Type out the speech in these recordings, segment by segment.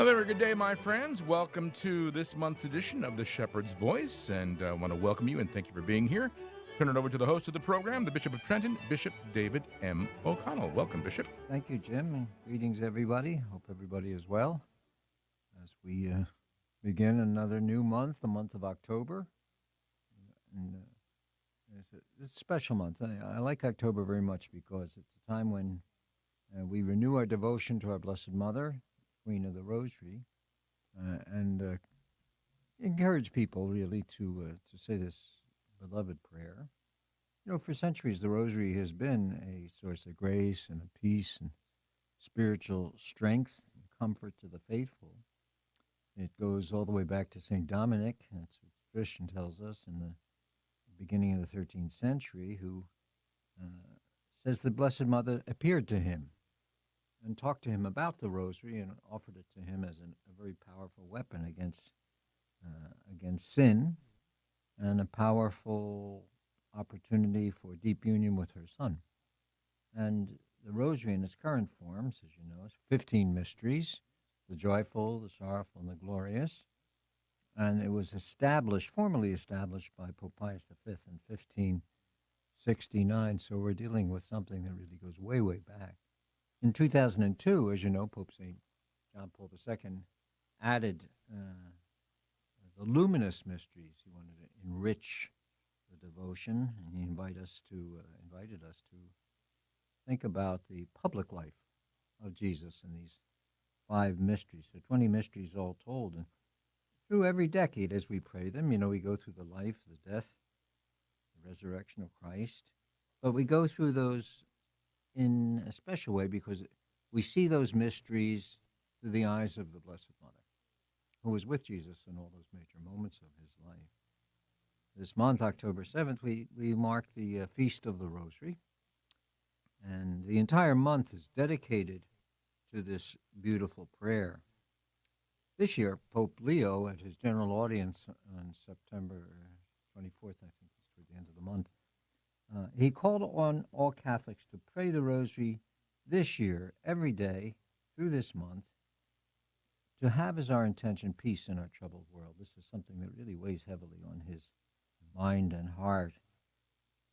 Well, there, good day, my friends. Welcome to this month's edition of the Shepherd's Voice, and I want to welcome you and thank you for being here. Turn it over to the host of the program, the Bishop of Trenton, Bishop David M. O'Connell. Welcome, Bishop. Thank you, Jim, and greetings, everybody. Hope everybody is well as we begin another new month, the month of October. And it's a special month. I like October very much because it's a time when we renew our devotion to our Blessed Mother, Queen of the Rosary, and encourage people really to say this beloved prayer. You know, for centuries, the Rosary has been a source of grace and of peace and spiritual strength and comfort to the faithful. It goes all the way back to St. Dominic, that's what tradition tells us, in the beginning of the 13th century, who says the Blessed Mother appeared to him and talked to him about the Rosary and offered it to him as a very powerful weapon against sin and a powerful opportunity for deep union with her Son. And the Rosary in its current forms, as you know, is 15 mysteries, the joyful, the sorrowful, and the glorious. And it was formally established by Pope Pius V in 1569. So we're dealing with something that really goes way, way back. In 2002, as you know, Pope St. John Paul II added the luminous mysteries. He wanted to enrich the devotion, and he invited us to think about the public life of Jesus in these 5 mysteries. So 20 mysteries all told. And through every decade as we pray them, you know, we go through the life, the death, the resurrection of Christ. But we go through those in a special way because we see those mysteries through the eyes of the Blessed Mother, who was with Jesus in all those major moments of his life. This month, October 7th, we mark the Feast of the Rosary. And the entire month is dedicated to this beautiful prayer. This year, Pope Leo, at his general audience on September 24th, I think it's toward the end of the month, he called on all Catholics to pray the Rosary this year, every day, through this month, to have as our intention peace in our troubled world. This is something that really weighs heavily on his mind and heart.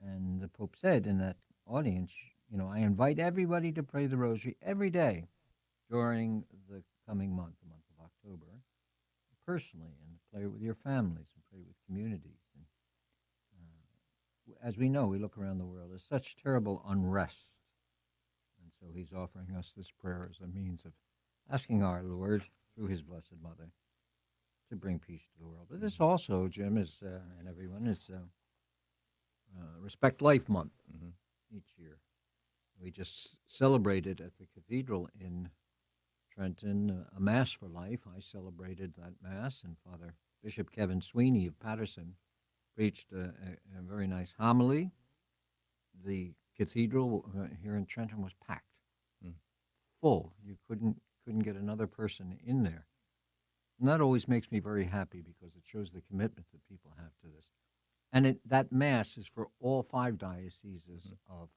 And the Pope said in that audience, you know, I invite everybody to pray the Rosary every day during the coming month, the month of October, personally, and pray with your families and pray with communities. And as we know, we look around the world, there's such terrible unrest. And so he's offering us this prayer as a means of asking our Lord, through his Blessed Mother, to bring peace to the world. But this also, Jim, is, and everyone, is Respect Life Month each year. We just celebrated at the cathedral in Trenton a Mass for Life. I celebrated that Mass, and Father Bishop Kevin Sweeney of Patterson preached a very nice homily. The cathedral here in Trenton was packed, full. You couldn't get another person in there. And that always makes me very happy because it shows the commitment that people have to this. And that Mass is for all 5 dioceses of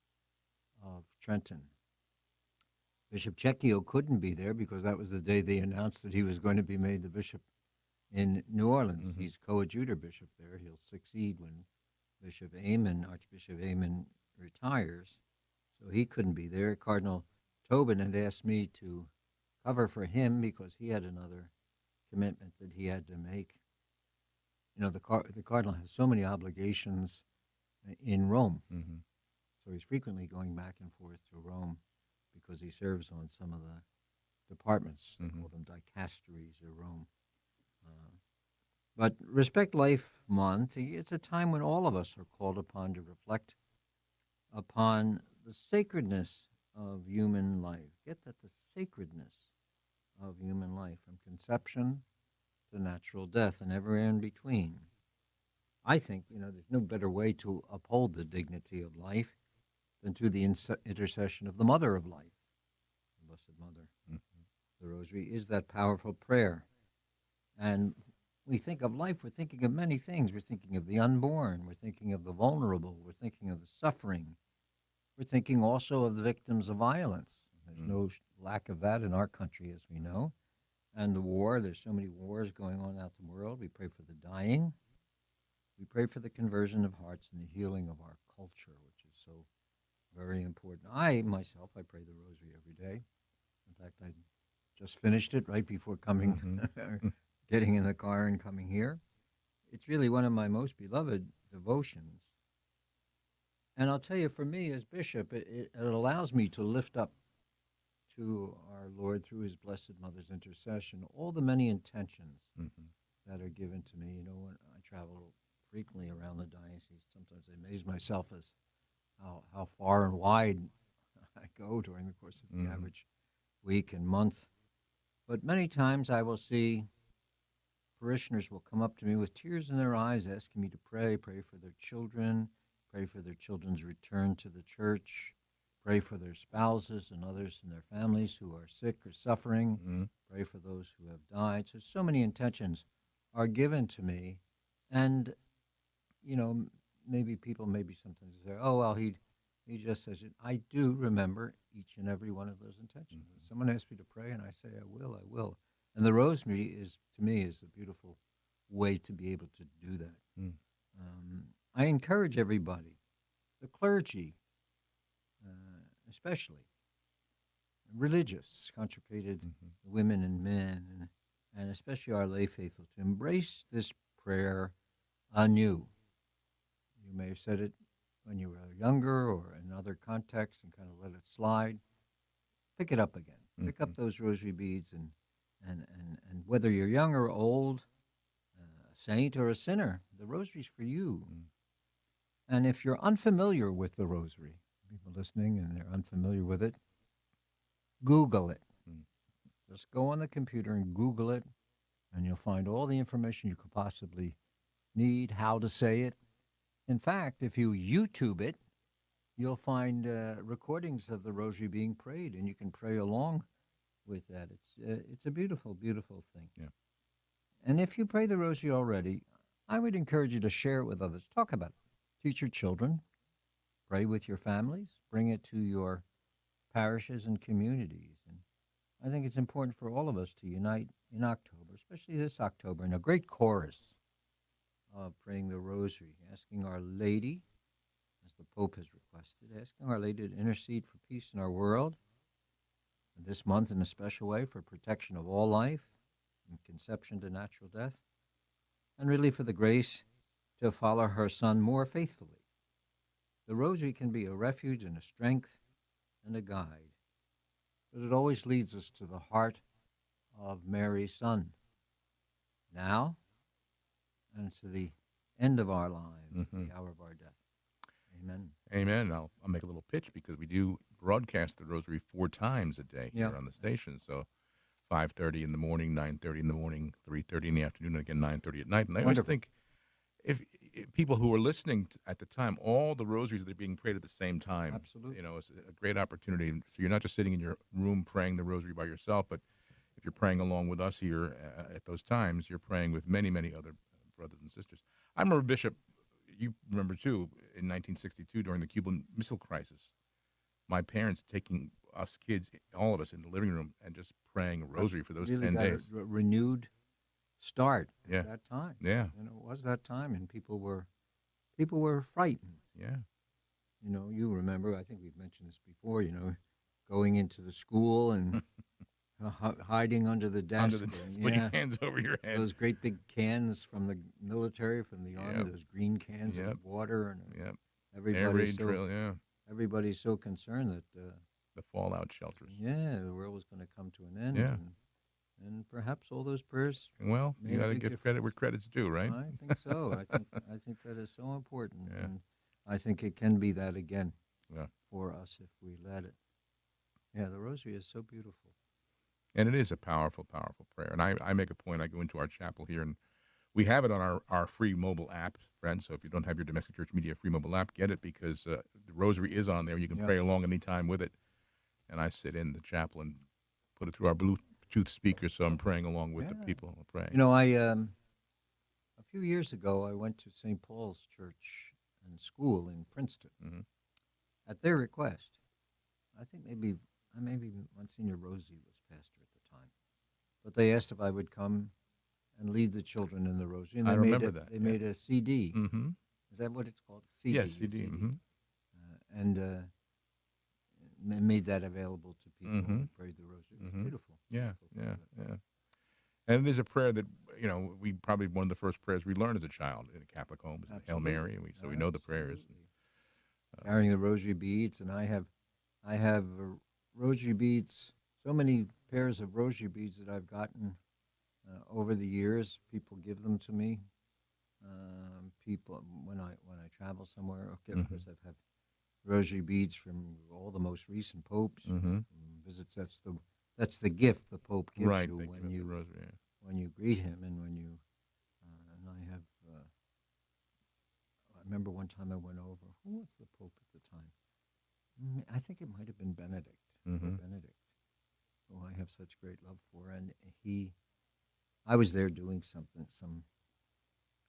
Trenton. Bishop Cecchio couldn't be there because that was the day they announced that he was going to be made the bishop in New Orleans. He's coadjutor bishop there. He'll succeed when Archbishop Aymon retires. So he couldn't be there. Cardinal Tobin had asked me to cover for him because he had another commitment that he had to make. You know, the cardinal has so many obligations in Rome. So he's frequently going back and forth to Rome because he serves on some of the departments. They call them dicasteries of Rome. But Respect Life Month, it's a time when all of us are called upon to reflect upon the sacredness of human life. Get that, the sacredness of human life, from conception to natural death and everywhere in between. I think, you know, there's no better way to uphold the dignity of life than through the intercession of the Mother of Life, the Blessed Mother. The Rosary is that powerful prayer. And we think of life, we're thinking of many things. We're thinking of the unborn. We're thinking of the vulnerable. We're thinking of the suffering. We're thinking also of the victims of violence. There's no lack of that in our country, as we know. and the war. There's so many wars going on out in the world. We pray for the dying. We pray for the conversion of hearts and the healing of our culture, which is so very important. I myself, I pray the rosary every day. In fact, I just finished it right before coming, getting in the car and coming here. It's really one of my most beloved devotions. And I'll tell you, for me as bishop, it allows me to lift up to our Lord through his Blessed Mother's intercession all the many intentions that are given to me. You know, when I travel frequently around the diocese, sometimes I amaze myself as how far and wide I go during the course of the average week and month. But many times I will see parishioners will come up to me with tears in their eyes, asking me to pray for their children, pray for their children's return to the church, pray for their spouses and others in their families who are sick or suffering, pray for those who have died. So many intentions are given to me. And, you know, maybe people sometimes say, oh, well, he just says it. I do remember each and every one of those intentions. Someone asks me to pray, and I say, I will. And the rosary is, to me, is a beautiful way to be able to do that. I encourage everybody, the clergy, especially religious, consecrated women and men, and especially our lay faithful, to embrace this prayer anew. You may have said it when you were younger or in other contexts and kind of let it slide. Pick it up again. Pick up those rosary beads, and whether you're young or old, a saint or a sinner, the rosary's for you. And if you're unfamiliar with the rosary, people listening and they're unfamiliar with it, Google it. Just go on the computer and Google it, and you'll find all the information you could possibly need, how to say it. In fact, if you YouTube it, you'll find recordings of the rosary being prayed, and you can pray along with that. It's a beautiful, beautiful thing. Yeah. And if you pray the rosary already, I would encourage you to share it with others. Talk about it. Teach your children. Pray with your families. Bring it to your parishes and communities. And I think it's important for all of us to unite in October, especially this October, in a great chorus of praying the rosary, asking Our Lady, as the Pope has requested, asking Our Lady to intercede for peace in our world, and this month in a special way for protection of all life, from conception to natural death, and really for the grace to follow her Son more faithfully. The rosary can be a refuge and a strength and a guide, but it always leads us to the heart of Mary's Son, now and to the end of our lives, the hour of our death. Amen. Amen. I'll make a little pitch because we do broadcast the rosary 4 times a day here on the station. So 5:30 in the morning, 9:30 in the morning, 3:30 in the afternoon, and again 9:30 at night. And I always think if people who are listening at the time, all the rosaries that are being prayed at the same time. Absolutely. You know, it's a great opportunity. So you're not just sitting in your room praying the rosary by yourself, but if you're praying along with us here at those times, you're praying with many, many other brothers and sisters. I remember, Bishop, you remember too, in 1962 during the Cuban Missile Crisis, my parents taking us kids, all of us, in the living room and just praying a rosary for those really 10 got days. A renewed start at that time. Yeah. And it was that time, and people were frightened. Yeah. You know, you remember, I think we've mentioned this before, you know, going into the school and hiding under the desk. Under the desk, put your hands over your head. Those great big cans from the military, from the army, those green cans of water. And everybody's everybody's so concerned that the fallout shelters. Yeah, the world was going to come to an end. Yeah. And perhaps all those prayers. Well, you got to give credit where credit's due, right? I think so. I think that is so important. Yeah. And I think it can be that again for us if we let it. Yeah, the rosary is so beautiful. And it is a powerful, powerful prayer. And I make a point, I go into our chapel here, and we have it on our free mobile app, friends. So if you don't have your Domestic Church Media free mobile app, get it, because the rosary is on there. You can pray along anytime with it. And I sit in the chapel and put it through our Bluetooth speaker, so I'm praying along with the people praying. You know, a few years ago, I went to St. Paul's Church and School in Princeton. At their request. I think maybe Monsignor Rosie was pastor at the time. but they asked if I would come and lead the children in the rosary. And I they made remember that, They yeah. made a CD. Mm-hmm. Is that what it's called? CD. Yes, CD. Mm-hmm. And made that available to people Mm-hmm. who prayed the rosary. It was Mm-hmm. beautiful. Yeah, Beautiful yeah, thing. yeah. And it is a prayer that, we probably one of the first prayers we learned as a child in a Catholic home is the Hail Absolutely. Mary, and we know the prayers. Absolutely. Carrying the rosary beads, and I have rosary beads. So many pairs of rosary beads that I've gotten over the years. People give them to me. People when I travel somewhere. Okay, of Mhm. course I've had rosary beads from all the most recent popes. Mm-hmm. From visits. That's the gift the Pope gives Right, you they give when us the you rosary. Yeah. when you greet him and when you. And I have. I remember one time I went over. Who was the Pope at the time? I think it might have been Benedict. Mm-hmm. Pope Benedict, who I have such great love for, and I was there doing some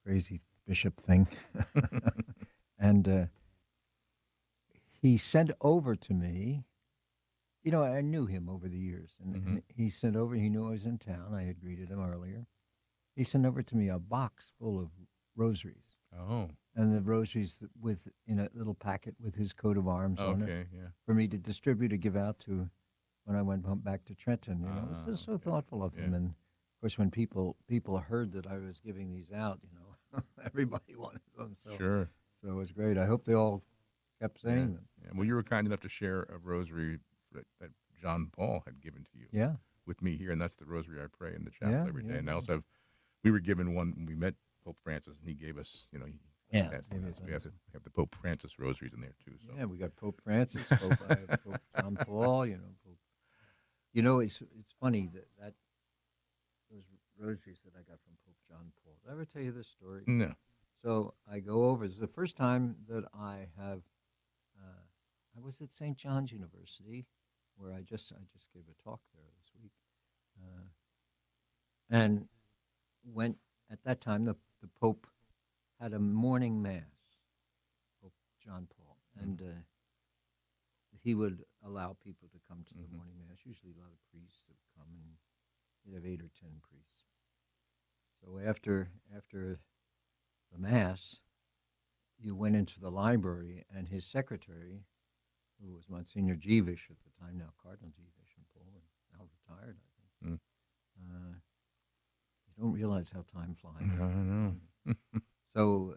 crazy bishop thing, and he sent over to me. I knew him over the years, and he sent over. He knew I was in town. I had greeted him earlier. He sent over to me a box full of rosaries, Oh, and the rosaries in a little packet with his coat of arms on it okay, yeah. for me to distribute or give out to when I went back to Trenton. It was just so Okay. thoughtful of him. Yeah. And of course, when people heard that I was giving these out, everybody wanted them. Sure. So it was great. I hope they all kept saying Yeah. them. Yeah. Well, you were kind enough to share a rosary that John Paul had given to you Yeah. with me here, and that's the rosary I pray in the chapel Yeah, every day. yeah, And I yeah. also we were given one when we met Pope Francis, and he gave us, he Yeah, passed gave it us out. We have the Pope Francis rosaries in there too. So Yeah, we got Pope Francis, Pope John Paul. Pope. It's funny that those rosaries that I got from Pope John Paul. Did I ever tell you this story? no. So I go over. This is the first time that I have. I was at St. John's University, where I just gave a talk there this week, and went at that time. The Pope had a morning mass, Pope John Paul, and he would allow people to come to the morning mass. Usually, a lot of priests would come, and he'd have 8 or 10 priests. So after the mass, you went into the library, and his secretary, who was Monsignor Jevish at the time, now Cardinal Jevish in Poland, now retired, I think. You don't realize how time flies. I don't know. So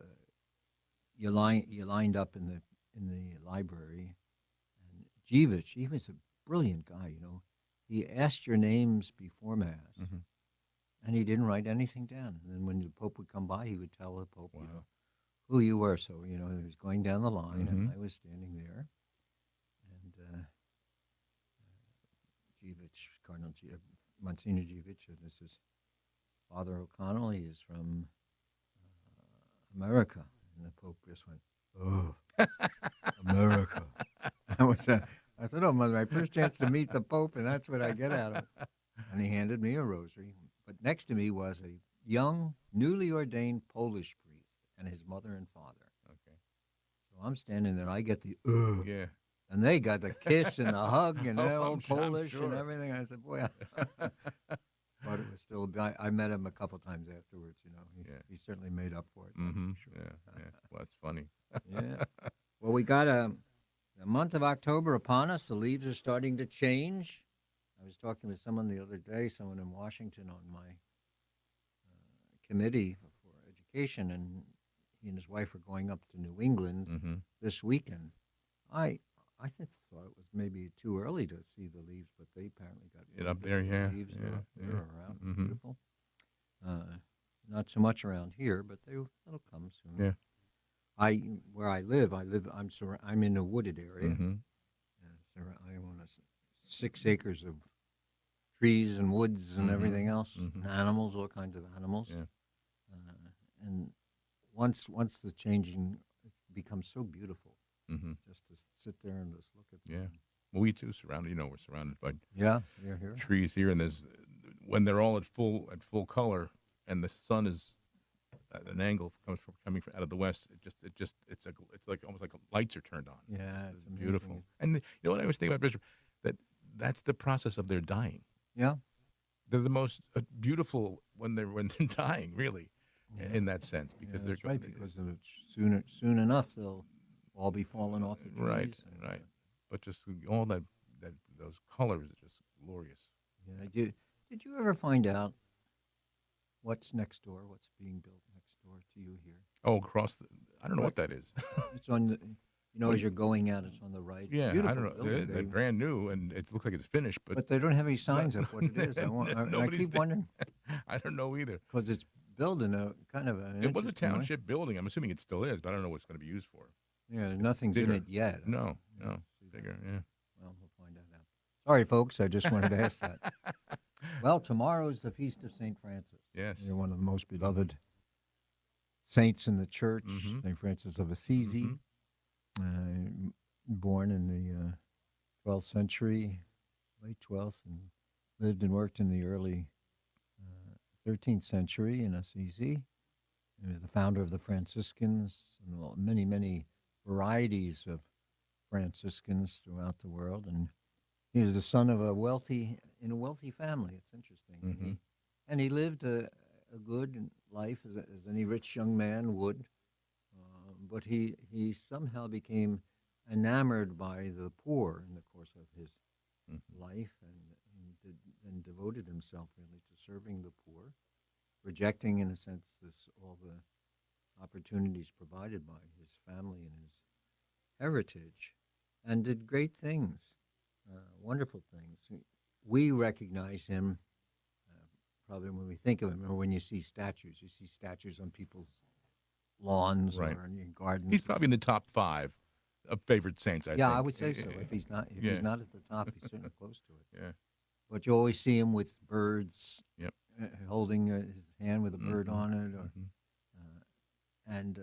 you lined up in the library, and Jevish, he was a brilliant guy. He asked your names before mass, and he didn't write anything down. And then when the Pope would come by, he would tell the Pope, Wow. who you were. So he was going down the line, and I was standing there, and Cardinal Monsignor Jevish, this is Father O'Connell. He is from America. And the Pope just went, oh, America. I said, oh, my first chance to meet the Pope, and that's what I get out of it. And he handed me a rosary. But next to me was a young, newly ordained Polish priest and his mother and father. Okay. So I'm standing there, I get the, Yeah. and they got the kiss and the hug, and they're Oh, all I'm Polish sure. and everything. I said, boy, but it was still. I met him a couple times afterwards. He certainly made up for it. That's Mm-hmm. for sure. Yeah. Well, that's funny. Yeah. Well, we got the month of October upon us. The leaves are starting to change. I was talking with someone the other day, someone in Washington, on my committee for education, and he and his wife are going up to New England Mm-hmm. this weekend. I thought it was maybe too early to see the leaves, but they apparently got Get up there, beautiful yeah, leaves yeah, up there yeah. around. Mhm. Beautiful. Not so much around here, but it'll come soon. Yeah. Where I live, I'm in a wooded area. Mm-hmm. I own 6 acres of trees and woods and Mhm. everything else, Mhm. and animals, all kinds of animals. Yeah. And once the changing, it becomes so beautiful Mm-hmm. just to sit there and just look at. Yeah. Well, we too we're surrounded by Yeah, you're here. trees here, and there's when they're all at full color, and the sun is at an angle coming out of the west. It's like almost like lights are turned on. Yeah, It's it's amazing. beautiful. And you know what I always think about, Bishop, that's the process of their dying. Yeah, they're the most beautiful when they're dying, really, Yeah. in that sense, Yeah, because that's right. Because of soon enough they'll all be falling off the right, trees. And, right. But just all that those colors are just glorious. yeah. Did you ever find out what's next door? What's being built next door to you here? Oh, across the, I don't know what What? that is. It's on the. What do As you're going out, it's on the right. It's a Yeah, I don't beautiful know. building. They're brand new, and it looks like it's finished, but But they don't have any not, signs of what it is. I nobody's keep there. wondering I don't know either. because it's built in a kind of an It was a interesting way. township building. I'm assuming it still is, but I don't know what it's going to be used for. Yeah, It's nothing's in bigger. it yet. No, Yeah, no, see that. bigger. Yeah. Well, we'll find that out. Sorry, folks. I just wanted to ask that. Well, tomorrow is the feast of Saint Francis. Yes. You're one of the most beloved saints in the church, Mhm. Saint Francis of Assisi, born in the 12th century, late 12th, and lived and worked in the early 13th century in Assisi. He was the founder of the Franciscans and many, many varieties of Franciscans throughout the world. And he was the son of a wealthy family. It's interesting. Mhm. And he lived a good life as any rich young man would. But he somehow became enamored by the poor in the course of his Mhm. life and devoted himself really to serving the poor, rejecting, in a sense, all the opportunities provided by his family and his heritage, and did great things, wonderful things. We recognize him probably when we think of him, or when you see statues on people's lawns Right. or in your gardens. He's probably in the top 5 of favorite saints, I Yeah, think. I would say so. If he's not, Yeah. at the top, he's certainly close to it. Yeah. But you always see him with birds, Yep. holding his hand with a bird Mhm. on it, or Mhm. and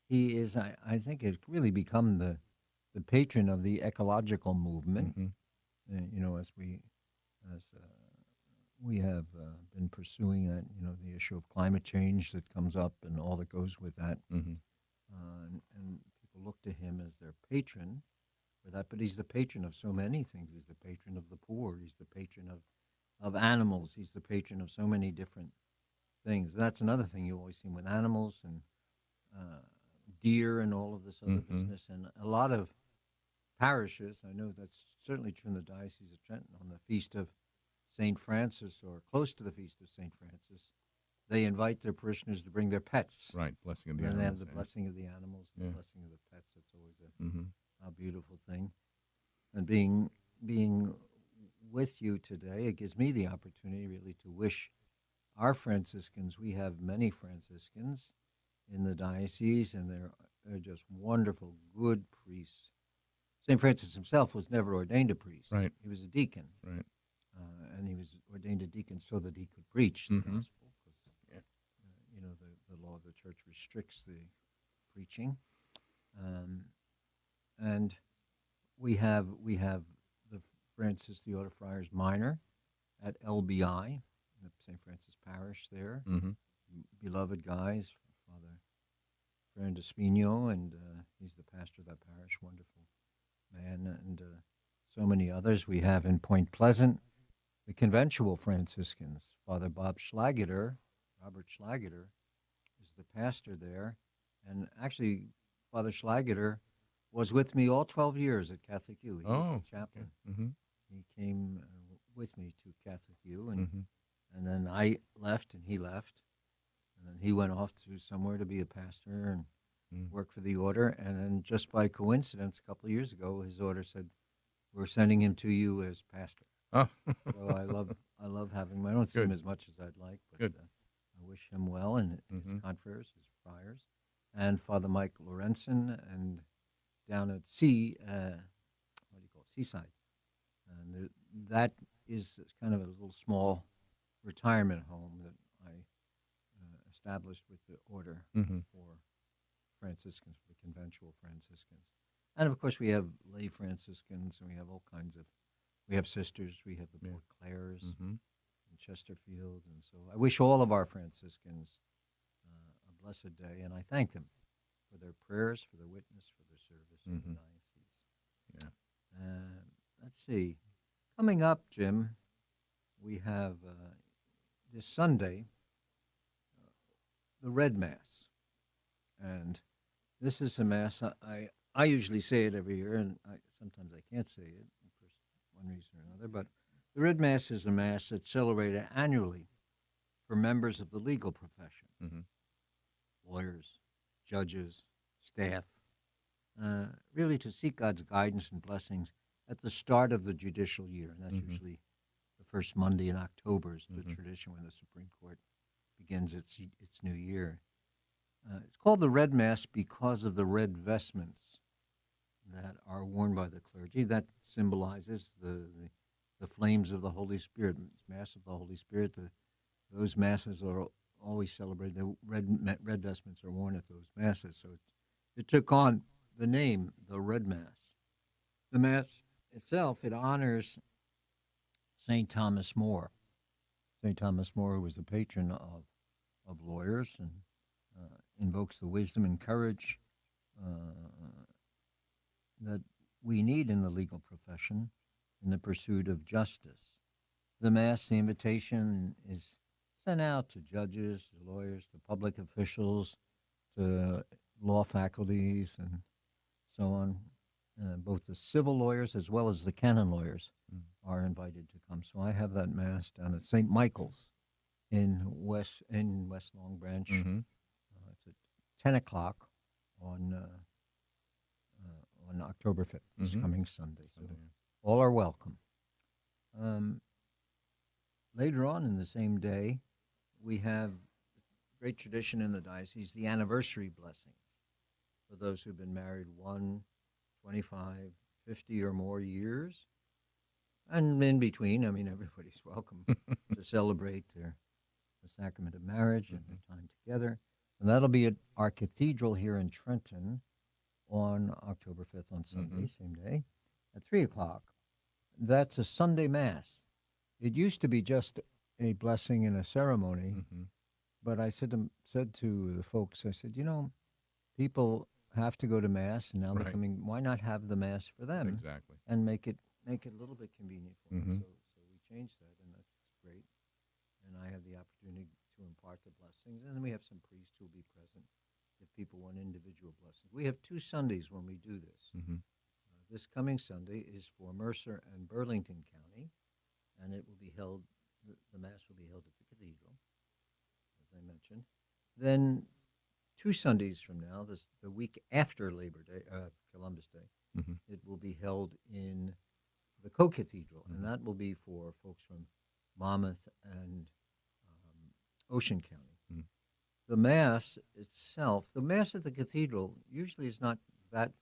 he is, I think, has really become the patron of the ecological movement. Mhm. As we have been pursuing that, the issue of climate change that comes up and all that goes with that, Mhm. and people look to him as their patron for that. But he's the patron of so many things. He's the patron of the poor. He's the patron of animals. He's the patron of so many different things. That's another thing you always see with animals and uh, deer and all of this other Mhm. business. And a lot of parishes, I know that's certainly true in the Diocese of Trenton, on the feast of St. Francis or close to the feast of St. Francis, they invite their parishioners to bring their pets. Right. Blessing of the And then they have animals. the blessing of the animals and Yeah. the blessing of the pets. That's always Mhm. a beautiful thing. And being with you today, it gives me the opportunity really to wish our Franciscans. We have many Franciscans in the diocese, and they're just wonderful, good priests. St. Francis himself was never ordained a priest. Right. He was a deacon, Right. and he was ordained a deacon so that he could preach the Mhm. gospel, because Yeah. the law of the church restricts the preaching. And we have the Francis the Order Friars Minor at LBI, the St. Francis Parish there. Mhm. Beloved guys, Father Fran Despino, and he's the pastor of that parish. Wonderful man, and so many others. We have in Point Pleasant the conventual Franciscans. Father Bob Schlageter, Robert Schlageter, is the pastor there, and actually, Father Schlageter was with me all 12 years at Catholic U. He was Oh. the chaplain. Mhm. He came with me to Catholic U, and Mhm. and then I left, and he left, and then he went off to somewhere to be a pastor and Mm. work for the order. And then, just by coincidence, a couple of years ago, his order said, "We're sending him to you as pastor." Oh. So I love having him. I don't see him Good. as much as I'd like, but Good. I wish him well, and his Mhm. confreres, his friars, and Father Mike Lorenzen, and down at what do you call it, Seaside, and that is kind of a little small retirement home that I established with the order Mhm. for Franciscans, for the conventual Franciscans. And of course, we have lay Franciscans, and we have all kinds of. We have sisters. We have the Yeah. Port Clares Mhm. in Chesterfield, and so I wish all of our Franciscans a blessed day, and I thank them for their prayers, for their witness, for their service in the Mhm. diocese. Yeah. Let's see. Coming up, Jim, we have this Sunday the Red Mass, and this is a mass. I usually say it every year, and sometimes I can't say it for one reason or another. But the Red Mass is a mass that's celebrated annually for members of the legal profession, Mm-hmm. lawyers, judges, staff, really to seek God's guidance and blessings at the start of the judicial year. And that's Mhm. usually the first Monday in October is the Mhm. tradition when the Supreme Court begins its new year. It's called the Red Mass because of the red vestments that are worn by the clergy. That symbolizes the flames of the Holy Spirit. It's Mass of the Holy Spirit. Those masses are always celebrated. The red vestments are worn at those masses. So it took on the name, the Red Mass. The Mass itself, it honors St. Thomas More. St. Thomas More was the patron of lawyers and invokes the wisdom and courage that we need in the legal profession in the pursuit of justice. The Mass, the invitation is sent out to judges, to lawyers, to public officials, to law faculties, and so on. Both the civil lawyers as well as the canon lawyers are invited to come. So I have that Mass down at St. Michael's in West Long Branch. Mm-hmm. It's at 10 o'clock on October 5th, this Mhm. coming Sunday. So Sunday, all are welcome. Later on in the same day, we have great tradition in the diocese, the anniversary blessings for those who've been married 25, 50 or more years. And in between, I mean, everybody's welcome to celebrate the sacrament of marriage and their time together. And that'll be at our cathedral here in Trenton on October 5th on Sunday, same day, at 3 o'clock. That's a Sunday Mass. It used to be just a blessing and a ceremony, Mm-hmm. but I said to the folks, I said, people have to go to Mass, and now Right. they're coming. Why not have the Mass for them Exactly. and make it a little bit convenient for Mhm. them? So we changed that, and that's great. And I have the opportunity to impart the blessings, and then we have some priests who will be present if people want individual blessings. We have 2 Sundays when we do this. Mm-hmm. This coming Sunday is for Mercer and Burlington County, and it will be held. The Mass will be held at the cathedral, as I mentioned. Then 2 Sundays from now, the week after Labor Day, Columbus Day, Mm-hmm. it will be held in the Co-Cathedral, Mhm. and that will be for folks from Monmouth and Ocean County. Mm. The Mass itself, the Mass at the cathedral usually is not that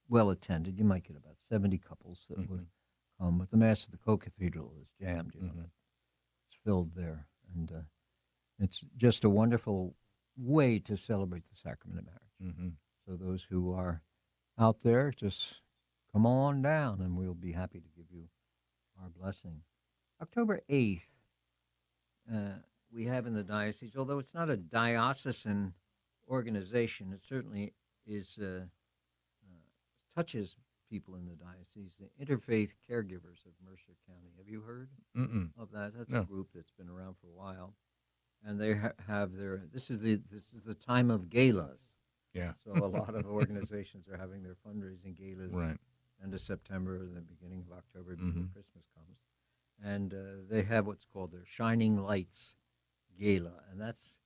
well attended. You might get about 70 couples that would come, but the Mass at the Co-Cathedral is jammed. It's filled there, and it's just a wonderful way to celebrate the sacrament of marriage. Mm-hmm. So those who are out there, just come on down, and we'll be happy to give you our blessing. October 8th, we have in the diocese, although it's not a diocesan organization, it certainly is touches people in the diocese, the Interfaith Caregivers of Mercer County. Have you heard Mm-mm. of that? That's No. a group that's been around for a while, and they have their. This is the time of galas. Yeah. So a lot of organizations are having their fundraising galas Right. end of September and the beginning of October before Mhm. Christmas comes, and they have what's called their Shining Lights Gala, and that's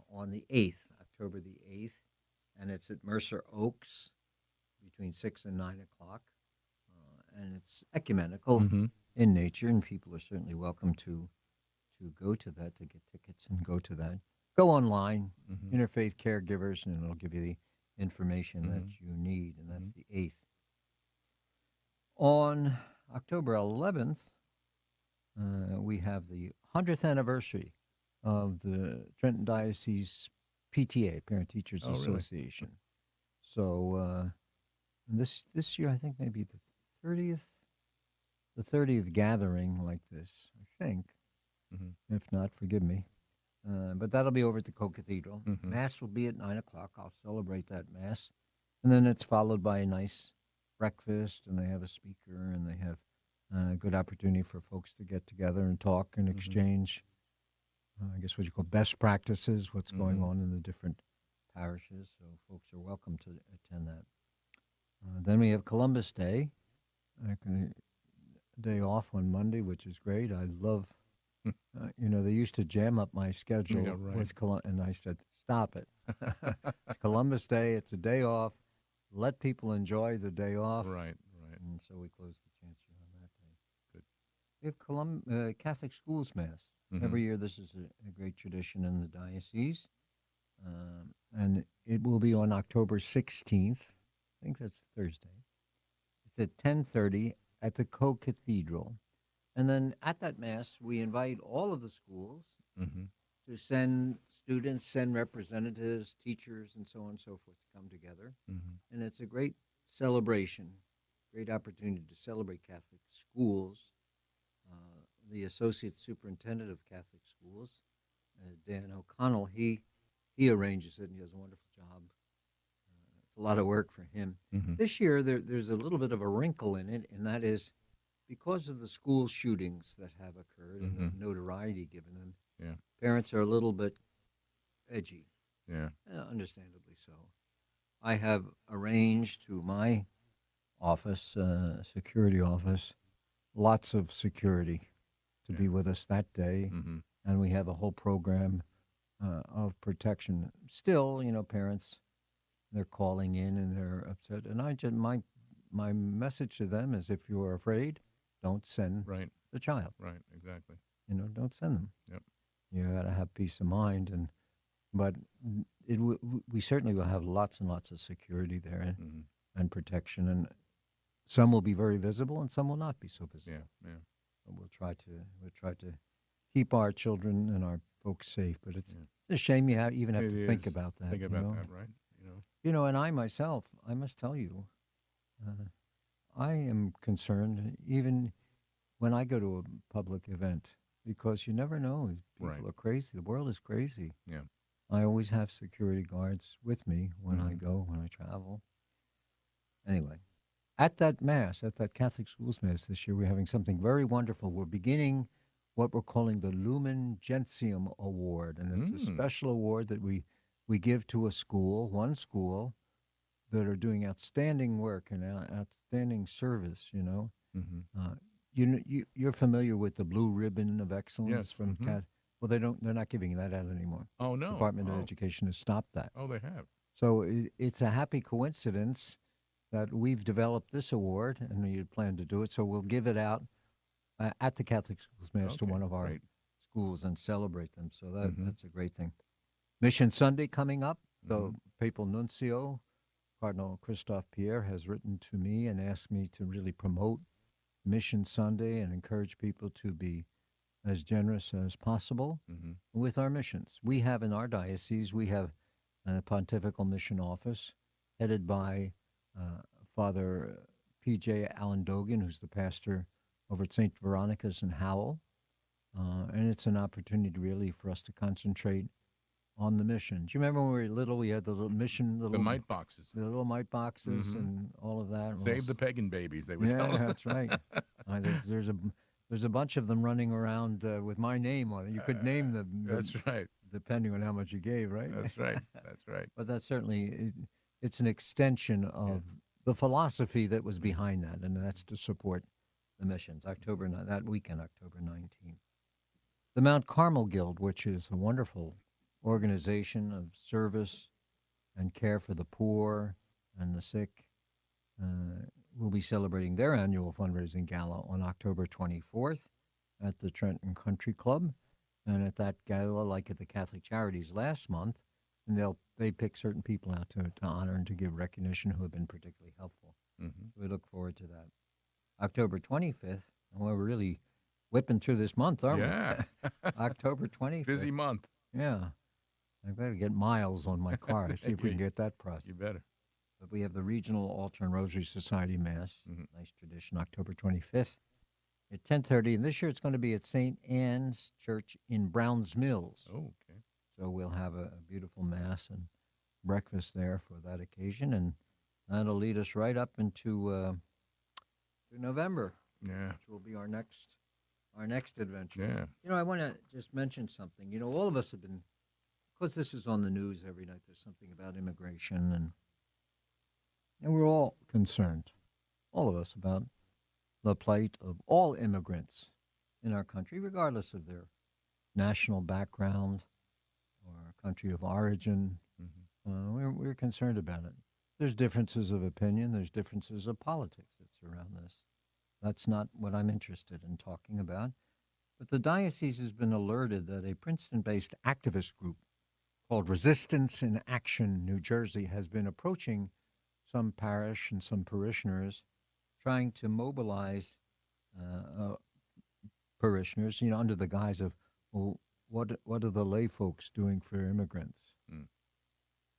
on the 8th, October the 8th, and it's at Mercer Oaks between 6 and 9 o'clock, and it's ecumenical Mm-hmm. in nature, and people are certainly welcome to go to that, to get tickets and go to that. Go online, Mm-hmm. Interfaith Caregivers, and it'll give you the information Mhm. that you need, and that's the 8th. On October 11th, we have the 100th anniversary of the Trenton Diocese PTA, Parent Teachers Oh, really? Association. So this year, I think maybe the 30th gathering like this, I think. Mm-hmm. If not, forgive me. But that'll be over at the Co-Cathedral. Mhm. Mass will be at 9 o'clock. I'll celebrate that Mass. And then it's followed by a nice breakfast, and they have a speaker, and they have A good opportunity for folks to get together and talk and exchange, I guess what you call best practices, what's going on in the different parishes. So folks are welcome to attend that. Then we have Columbus Day, day off on Monday, which is great. I love, they used to jam up my schedule Yeah, right. with and I said, stop it. It's Columbus Day. It's a day off. Let people enjoy the day off. Right. And so we close the chancery on that day. Good. We have Catholic Schools Mass. Every year, this is a great tradition in the diocese. And it will be on October 16th. I think that's Thursday. It's at 10:30 at the Co-Cathedral. And then at that Mass, we invite all of the schools to send students, send representatives, teachers, and so on and so forth to come together. And it's a great celebration, great opportunity to celebrate Catholic schools. The Associate Superintendent of Catholic Schools, Dan O'Connell, he arranges it, and he does a wonderful job. It's a lot of work for him. This year, there's a little bit of a wrinkle in it, and that is because of the school shootings that have occurred and the notoriety given them. Yeah. Parents are a little bit edgy. Yeah. Understandably so. I have arranged through my office, security office, lots of security to be with us that day, and we have a whole program of protection. Still, parents, they're calling in and they're upset, and my message to them is, if you're afraid, don't send the child. Right. Exactly. Don't send them. Yep. You got to have peace of mind, but we certainly will have lots and lots of security there and protection, and some will be very visible and some will not be so visible. Yeah. But we'll try to keep our children and our folks safe. But it's a shame you even have to think about that. Think about that, right? And I myself, I must tell you, I am concerned even when I go to a public event, because you never know. People are crazy. The world is crazy. Yeah. I always have security guards with me when I go, when I travel. Anyway, at that Mass, at that Catholic Schools Mass this year, we're having something very wonderful. We're beginning what we're calling the Lumen Gentium Award, and it's a special award that we give to one school, that are doing outstanding work and outstanding service. You're familiar with the Blue Ribbon of Excellence from Well, they're not giving that out anymore. Oh, no. Department of Education has stopped that. Oh, they have. So it's a happy coincidence that we've developed this award, and we plan to do it. So we'll give it out at the Catholic Schools Mass to one of our schools and celebrate them. So that's a great thing. Mission Sunday coming up. The Papal Nuncio, Cardinal Christophe Pierre, has written to me and asked me to really promote Mission Sunday and encourage people to be as generous as possible with our missions. We have in our diocese, we have a Pontifical Mission Office headed by Father P.J. Allen Dogan, who's the pastor over at St. Veronica's in Howell. And it's an opportunity really for us to concentrate on the mission. Do you remember when we were little, we had the little mission, the mite boxes. The little mite boxes and all of that. Save the pagan babies, they would tell us. Yeah, that's right. There's a bunch of them running around with my name on it. You could name them. That's right. Depending on how much you gave, right? That's right. That's right. But that's certainly, it's an extension of the philosophy that was behind that, and that's to support the missions. That weekend, October 19th. The Mount Carmel Guild, which is a wonderful organization of service and care for the poor and the sick, will be celebrating their annual fundraising gala on October 24th at the Trenton Country Club. And at that gala, like at the Catholic Charities last month, and they pick certain people out to honor and to give recognition who have been particularly helpful. We look forward to that. October 25th, and we're really whipping through this month, aren't we? October 25th. Busy month. Yeah. I've got to get miles on my car to see if we can get that processed. You better. But we have the Regional Altar and Rosary Society Mass, nice tradition, October 25th at 10:30. And this year it's going to be at St. Anne's Church in Browns Mills. Oh, okay. So we'll have a beautiful Mass and breakfast there for that occasion. And that'll lead us right up into November. Yeah. which will be our next adventure. Yeah. I want to just mention something. All of us have been, because this is on the news every night. There's something about immigration, and we're all concerned, all of us, about the plight of all immigrants in our country, regardless of their national background or country of origin. We're concerned about it. There's differences of opinion. There's differences of politics that surround this. That's not what I'm interested in talking about. But the diocese has been alerted that a Princeton-based activist group called Resistance in Action New Jersey has been approaching some parish and some parishioners, trying to mobilize parishioners, under the guise of, well, what are the lay folks doing for immigrants?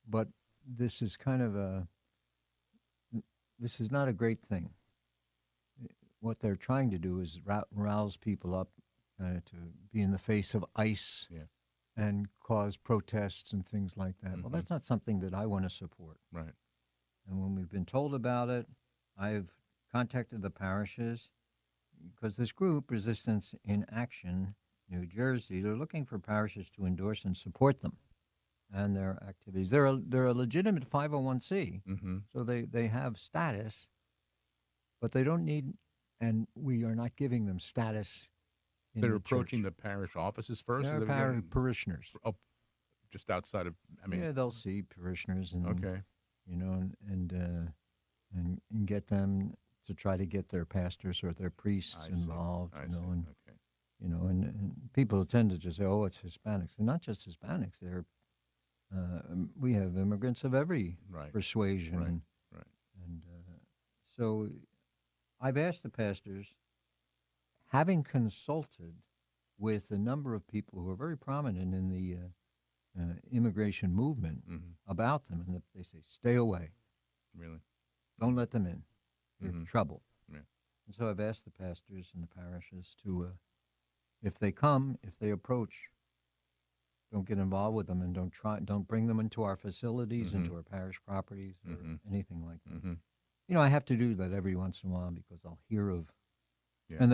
But this is this is not a great thing. What they're trying to do is rouse people up, to be in the face of ICE and cause protests and things like that. Well, that's not something that I want to support. Right. And when we've been told about it, I've contacted the parishes, because this group, Resistance in Action New Jersey, they're looking for parishes to endorse and support them and their activities. They're a legitimate 501c, so they have status, but they don't need, and we are not giving them status. They're approaching the parish offices first? They're parishioners. Oh, just outside of, yeah, they'll see parishioners and okay. And get them to try to get their pastors or their priests involved. And people tend to just say, "Oh, it's Hispanics." They're not just Hispanics. We have immigrants of every persuasion. Right. And so I've asked the pastors, having consulted with a number of people who are very prominent in the immigration movement about them, and they say, stay away. Really? Don't let them in. You're in trouble. Yeah. And so I've asked the pastors and the parishes to, if they come, if they approach, don't get involved with them, and don't bring them into our facilities, into our parish properties, or anything like that. I have to do that every once in a while, because I'll hear of, and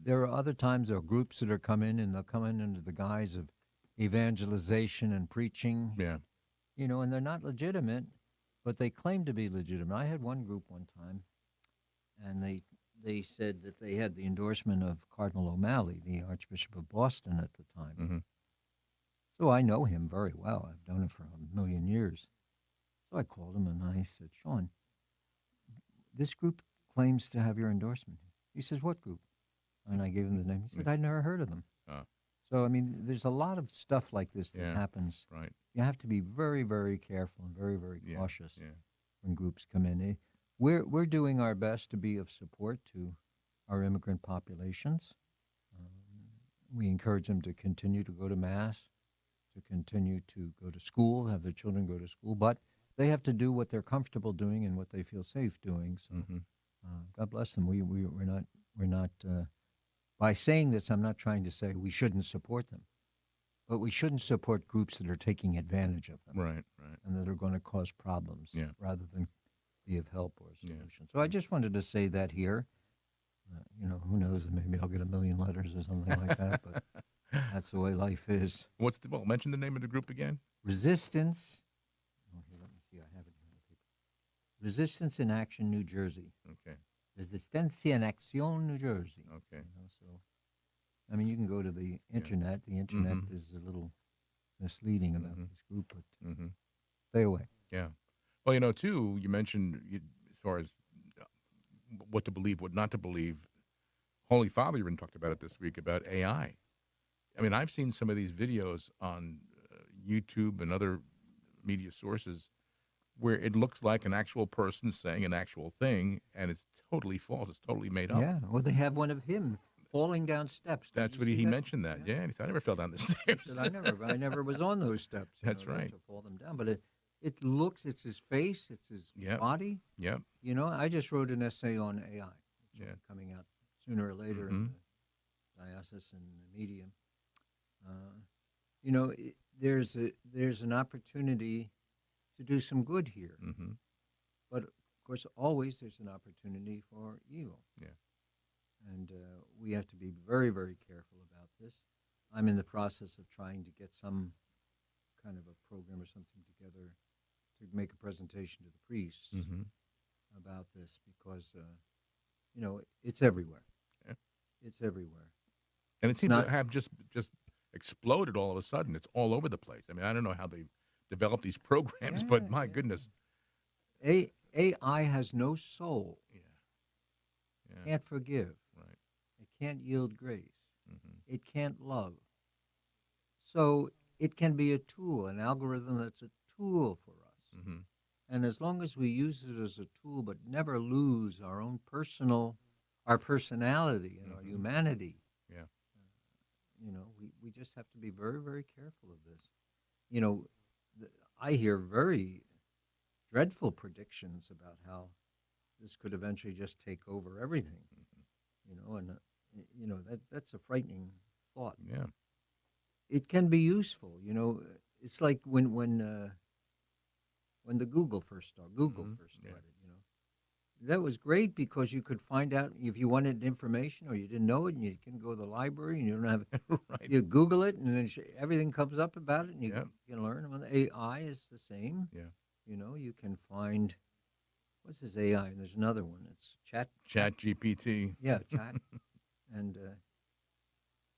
there are other times there are groups that are coming, and they'll come in under the guise of evangelization and preaching. Yeah. And they're not legitimate, but they claim to be legitimate. I had one group one time, and they said that they had the endorsement of Cardinal O'Malley, the Archbishop of Boston at the time. So I know him very well. I've known him for a million years. So I called him and I said, Sean, this group claims to have your endorsement. He says, what group? And I gave him the name. He said, I'd never heard of them. So, there's a lot of stuff like this that happens. Right. You have to be very, very careful and very, very cautious when groups come in. We're doing our best to be of support to our immigrant populations. We encourage them to continue to go to Mass, to continue to go to school, have their children go to school, but they have to do what they're comfortable doing and what they feel safe doing. So, God bless them. We're not. By saying this, I'm not trying to say we shouldn't support them, but we shouldn't support groups that are taking advantage of them, Right. and that are going to cause problems, rather than be of help or a solution. Yeah. So I just wanted to say that here. Who knows? Maybe I'll get 1 million letters or something like that, but that's the way life is. Mention the name of the group again? Resistance. Oh, here, let me see. I have it here on the paper. Resistance in Action, New Jersey. Okay. Resistencia en Acción, New Jersey. Okay. You can go to the internet. The internet is a little misleading about this group, but stay away. Yeah. Well, too, you mentioned as far as what to believe, what not to believe. Holy Father even talked about it this week about AI. I've seen some of these videos on YouTube and other media sources where it looks like an actual person saying an actual thing, and it's totally false. It's totally made up. Yeah, well, they have one of him falling down steps. That's what he mentioned that. Yeah, he said, I never fell down the stairs. He said, I never was on those steps. That's right. To fall them down. But it looks, it's his face, it's his body. Yep. I just wrote an essay on AI, which will Yeah. be coming out sooner or later in the diocese and the media. There's an opportunity to do some good here. But, of course, always there's an opportunity for evil. Yeah. and we have to be very, very careful about this. I'm in the process of trying to get some kind of a program or something together to make a presentation to the priests Mm-hmm. about this because, it's everywhere. Yeah. It's everywhere. And it It's seems to not. have just exploded all of a sudden. It's all over the place. I mean, I don't know how they develop these programs, but my goodness. AI has no soul. Yeah. Yeah. Can't forgive. Right. It can't yield grace. Mm-hmm. It can't love. So it can be a tool, an algorithm that's a tool for us. Mm-hmm. And as long as we use it as a tool, but never lose our own our personality and our Mhm. humanity, Yeah. we just have to be very, very careful of this. You know, I hear very dreadful predictions about how this could eventually just take over everything. And that's a frightening thought. Yeah. It can be useful. It's like when the Google first started. Mhm. Yeah. That was great because you could find out if you wanted information or you didn't know it, and you can go to the library and you don't have Right. you Google it, and then everything comes up about it, and you Yeah. can learn. Well, AI is the same. Yeah. You can find what's this AI, and there's another one. It's Chat GPT. Yeah, chat, and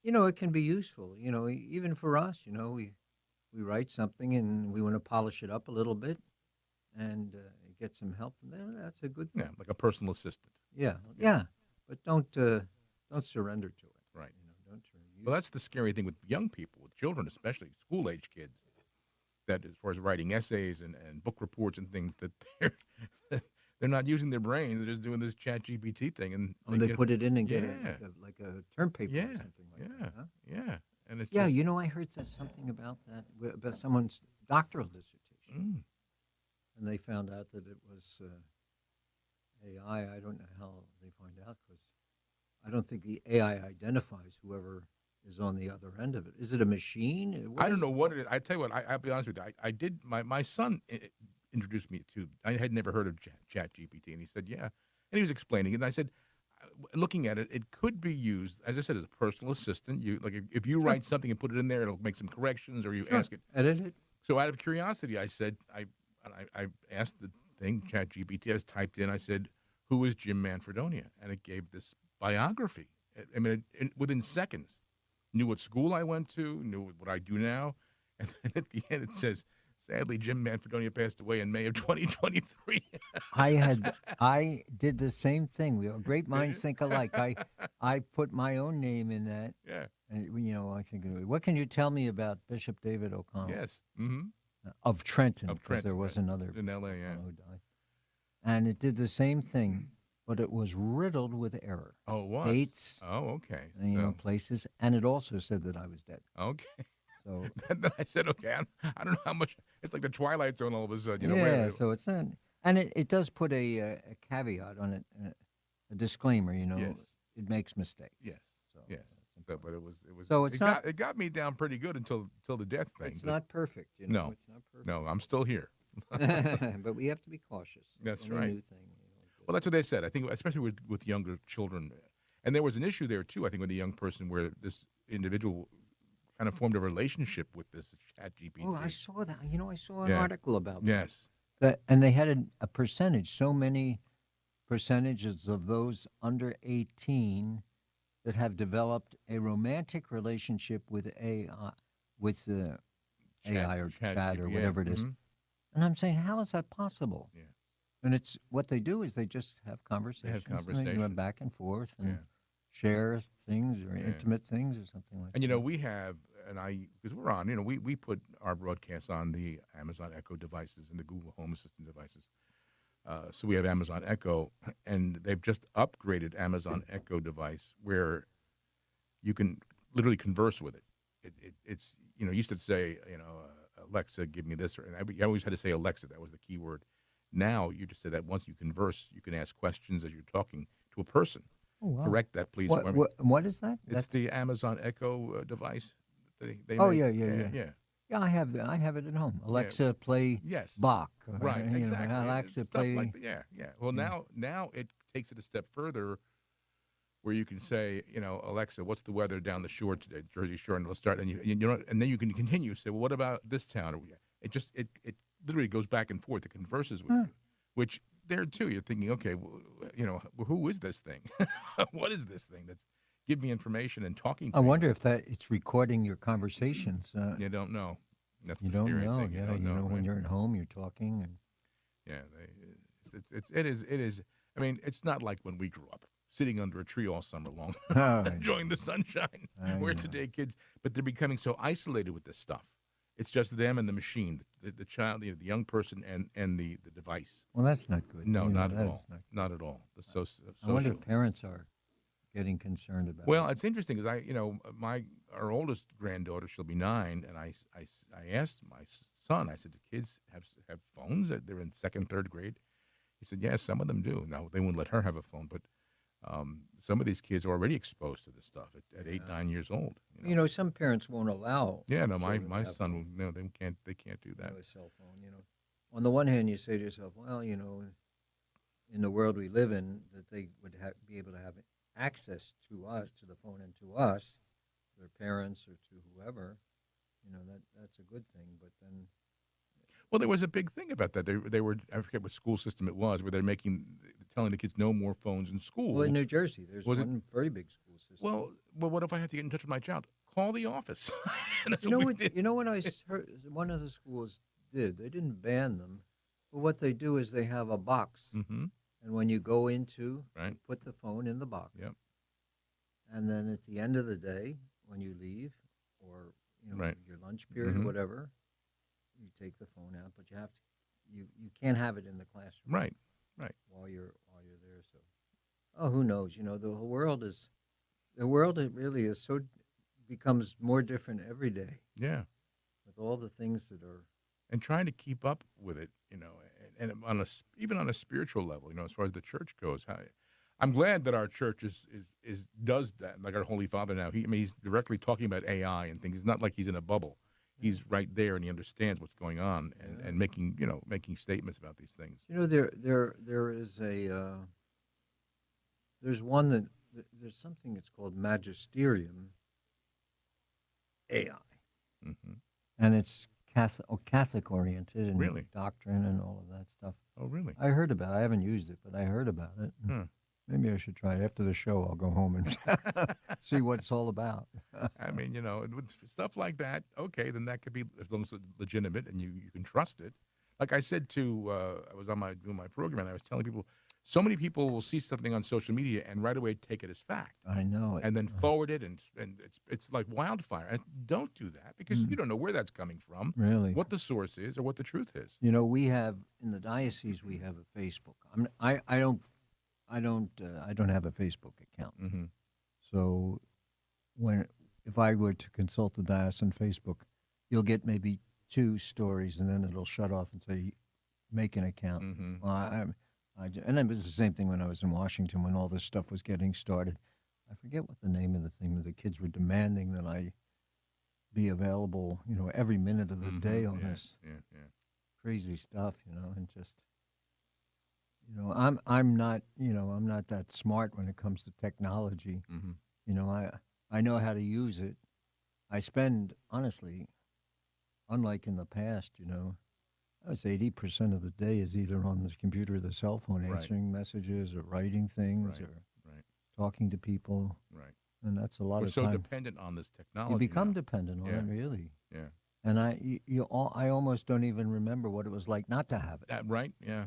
it can be useful. Even for us. We write something and we want to polish it up a little bit, and get some help from there. That's a good thing. Yeah, like a personal assistant. Yeah. But don't surrender to it. Right. Don't Well, that's the scary thing with young people, with children, especially school-age kids, that as far as writing essays and book reports and things, that they're not using their brains. They're just doing this Chat GPT thing. And they get- put it in and get Yeah. like a term paper or Yeah. something like Yeah. that. Huh? Yeah. And it's Yeah, just, I heard something about that, about someone's doctoral dissertation. And they found out that it was AI. I don't know how they find out because I don't think the AI identifies whoever is on the other end of it. Is it a machine? I don't know what it is. I tell you what, I'll be honest with you. I did, my son introduced me to, I had never heard of Chat GPT, and he said, yeah. And he was explaining it, and I said, looking at it, it could be used, as I said, as a personal assistant. You like if you write something and put it in there, it'll make some corrections, or you ask it. Edit it. So out of curiosity, I said, I asked the thing, Chat GPT, I typed in, I said, who is Jim Manfredonia? And it gave this biography. I mean, within seconds, knew what school I went to, knew what I do now. And then at the end, it says, sadly, Jim Manfredonia passed away in May of 2023. I did the same thing. Great minds think alike. I put my own name in that. Yeah. And, I think, what can you tell me about Bishop David O'Connell? Yes. Mm-hmm. Of Trenton, Of because Trenton, there was right. another In L.A., yeah. who died. And it did the same thing, but it was riddled with error. Oh, it was? Dates. Oh, okay. And, places. And it also said that I was dead. Okay. So Then I said, okay, I don't know how much. It's like the Twilight Zone all of a sudden. yeah, so it's not. And it does put a caveat on it, a disclaimer, Yes. It makes mistakes. Yes. So, Yes. that's But important. it was. So it's not- it got me down pretty good until the death thing. It's but not perfect, No. It's not perfect. No, I'm still here. But we have to be cautious. That's Any right. New thing, Well, that's what they said. I think, especially with younger children, and there was an issue there too. I think with the young person where this individual kind of formed a relationship with this Chat GPT. Oh, I saw that. I saw an Yeah. article about Yes. that. And they had a percentage, so many percentages of those under 18 that have developed a romantic relationship with AI, with AI or chat or whatever it is. Mhm. And I'm saying, how is that possible? Yeah. And it's what they do is they just have conversations. And they go conversations. back and forth and Yeah. share things or intimate things or something like And that. we have, and because we're on, we put our broadcasts on the Amazon Echo devices and the Google Home Assistant devices. So we have Amazon Echo, and they've just upgraded Amazon Echo device where you can literally converse with it. It's you used to say Alexa, give me this, and I always had to say Alexa. That was the key word. Now you just say that once you converse, you can ask questions as you're talking to a person. Oh, wow. Correct that, please. for me. What is that? It's the Amazon Echo device. They Oh, make. yeah. Yeah, I have it at home. Alexa, play Yes. Bach. Right, exactly. Alexa, Stuff play. like that. Yeah. Well, now it takes it a step further where you can say, Alexa, what's the weather down the shore today, Jersey Shore, and it'll start, and and then you can continue. Say, well, what about this town? Or it literally goes back and forth. It converses with you, which there too, you're thinking, okay, well, who is this thing? What is this thing that's give me information and talking to I me? wonder if it's recording your conversations. You don't know. That's You the don't scary know. thing. Yeah, don't know, when right? you're at home, you're talking, and Yeah, it is. I mean, it's not like when we grew up, sitting under a tree all summer long, enjoying the sunshine. Where today kids, but they're becoming so isolated with this stuff. It's just them and the machine, the child, the young person, and the device. Well, that's not good. No, not at that all. is not good. Not at all. The I wonder social. if parents are getting concerned about Well, it. it's interesting because our oldest granddaughter, she'll be 9, and I asked my son, I said, do kids have phones? They're in 2nd, 3rd grade. He said, yes, some of them do. Now they won't let her have a phone, but some of these kids are already exposed to this stuff at 8, 9 years old. Some parents won't allow. Yeah, no, my children to have son, no, they can't do that. a cell phone. On the one hand, you say to yourself, well, in the world we live in, that they would be able to have access to us, to the phone, and to us, to their parents or to whoever. That's a good thing. But then, Well, there was a big thing about that. They were, I forget what school system it was, where they're telling the kids no more phones in school. well, in New Jersey, there's Was it- one very big school system. Well, what if I have to get in touch with my child? Call the office. And that's You know we what? did. You know what I heard? One of the schools did. They didn't ban them, but what they do is they have a box, Mm-hmm. and when you go into, Right. you put the phone in the box. Yep. And then at the end of the day, when you leave, or Right. your lunch period, Mhm. or whatever, you take the phone out. But you have to. You can't have it in the classroom. Right. While you're there. So, who knows? The whole world is. The world, it really is becomes more different every day Yeah. with all the things that are. And trying to keep up with it, and even on a spiritual level, as far as the church goes. I'm glad that our church does that. Like our Holy Father now, he's directly talking about AI and things. It's not like he's in a bubble. He's right there and he understands what's going on and making statements about these things. There is there's one there's something that's called Magisterium AI, Mm-hmm. and it's Catholic oriented and Really? doctrine and all of that stuff. Oh, really? I heard about it. I haven't used it, but I heard about it. Maybe I should try it after the show. I'll go home and see what it's all about. I mean, with stuff like that, okay, then that could be, as long as it's legitimate and you can trust it. Like I said I was doing my program and I was telling people, so many people will see something on social media and right away take it as fact. I know it. And then forward it, and it's like wildfire. And don't do that because you don't know where that's coming from, Really? what the source is, or what the truth is. We have in the diocese we have a Facebook. I don't have a Facebook account. Mm-hmm. So if I were to consult the diocesan Facebook, you'll get maybe 2 stories, and then it'll shut off and say, make an account. Mm-hmm. Well, and it was the same thing when I was in Washington when all this stuff was getting started. I forget what the name of the thing, but the kids were demanding that I be available, every minute of the day on this crazy stuff, and just, I'm not that smart when it comes to technology. Mm-hmm. I know how to use it. I spend, honestly, unlike in the past, I would say 80% of the day is either on the computer or the cell phone, Right. answering messages or writing things Right. or Right. talking to people. Right. And that's a lot We're of so time. dependent on this technology. You become now. dependent on Yeah. it, really. Yeah. And I almost don't even remember what it was like not to have it. Right. Yeah.